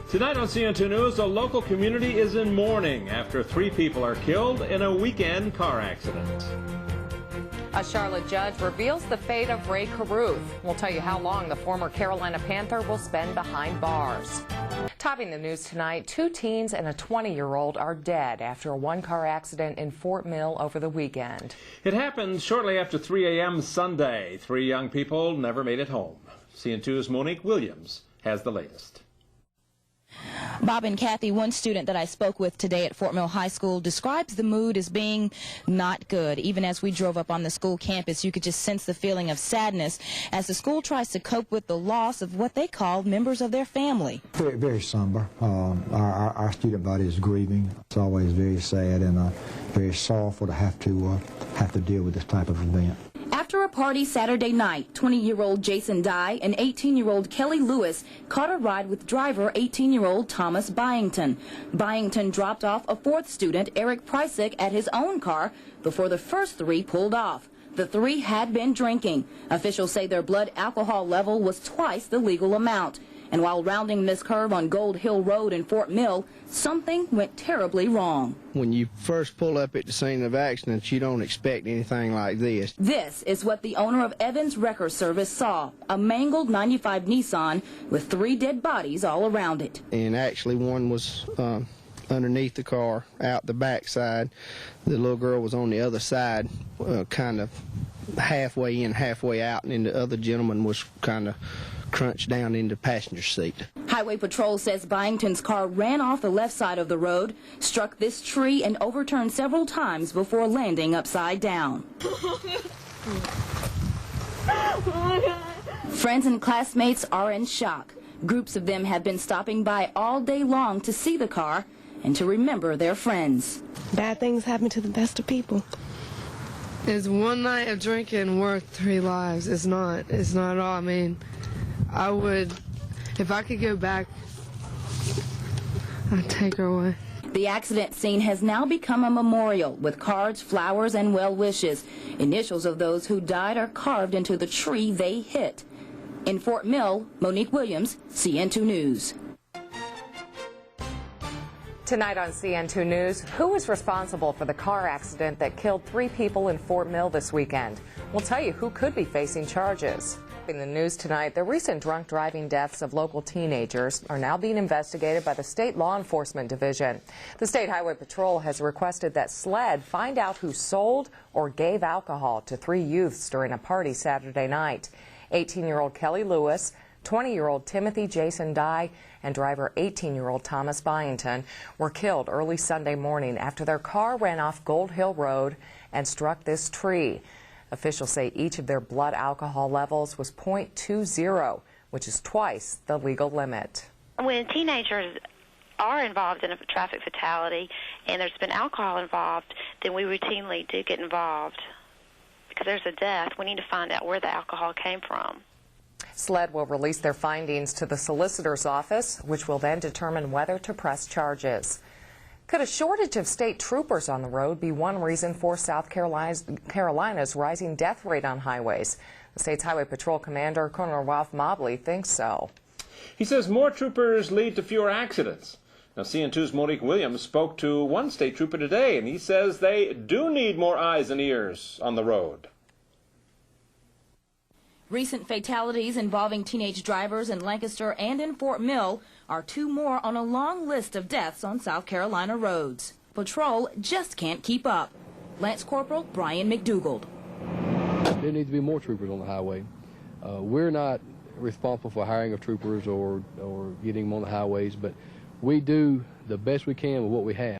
Tonight on CN2 News, the local community is in mourning after 3 people are killed in a weekend car accident. A Charlotte judge reveals the fate of Ray Caruth. We'll tell you how long the former Carolina Panther will spend behind bars. Topping the news tonight, 2 teens and a 20-year-old are dead after a one-car accident in Fort Mill over the weekend. It happened shortly after 3 a.m. Sunday. 3 young people never made it home. CN2's Monique Williams has the latest. Bob and Kathy, one student that I spoke with today at Fort Mill High School, describes the mood as being not good. Even as we drove up on the school campus, you could just sense the feeling of sadness as the school tries to cope with the loss of what they call members of their family. Very, very somber. Our student body is grieving. It's always very sad and very sorrowful to have to deal with this type of event. After a party Saturday night, 20-year-old Jason Dye and 18-year-old Kelli Lewis caught a ride with driver 18-year-old Thomas Byington. Byington dropped off a 4th student, Eric Prysick, at his own car before the first 3 pulled off. The 3 had been drinking. Officials say their blood alcohol level was twice the legal amount. And while rounding this curve on Gold Hill Road in Fort Mill, something went terribly wrong. When you first pull up at the scene of accidents, you don't expect anything like this. This is what the owner of Evans Wrecker Service saw, a mangled 95 Nissan with 3 dead bodies all around it. And actually one was underneath the car, out the back side. The little girl was on the other side, kind of halfway in, halfway out, and then the other gentleman was kind of crunched down into the passenger seat. Highway Patrol says Byington's car ran off the left side of the road, struck this tree, and overturned several times before landing upside down. Friends and classmates are in shock. Groups of them have been stopping by all day long to see the car and to remember their friends. Bad things happen to the best of people. Is one night of drinking worth 3 lives? It's not at all. I mean, I would, if I could go back, I'd take her away. The accident scene has now become a memorial with cards, flowers, and well wishes. Initials of those who died are carved into the tree they hit. In Fort Mill, Monique Williams, CN2 News. Tonight on CN2 News, who is responsible for the car accident that killed 3 people in Fort Mill this weekend? We'll tell you who could be facing charges. In the news tonight, the recent drunk driving deaths of local teenagers are now being investigated by the State Law Enforcement Division. The State Highway Patrol has requested that SLED find out who sold or gave alcohol to 3 youths during a party Saturday night. 18-year-old Kelli Lewis, 20-year-old Timothy Jason Dye, and driver 18-year-old Thomas Byington were killed early Sunday morning after their car ran off Gold Hill Road and struck this tree. Officials say each of their blood alcohol levels was .20, which is twice the legal limit. When teenagers are involved in a traffic fatality and there's been alcohol involved, then we routinely do get involved. Because there's a death, we need to find out where the alcohol came from. SLED will release their findings to the solicitor's office, which will then determine whether to press charges. Could a shortage of state troopers on the road be one reason for South Carolina's rising death rate on highways? The state's Highway Patrol Commander, Colonel Ralph Mobley, thinks so. He says more troopers lead to fewer accidents. Now, CN2's Monique Williams spoke to one state trooper today, and he says they do need more eyes and ears on the road. Recent fatalities involving teenage drivers in Lancaster and in Fort Mill are 2 more on a long list of deaths on South Carolina roads. Patrol just can't keep up. Lance Corporal Brian McDougald. There needs to be more troopers on the highway. We're not responsible for hiring of troopers or getting them on the highways, but we do the best we can with what we have.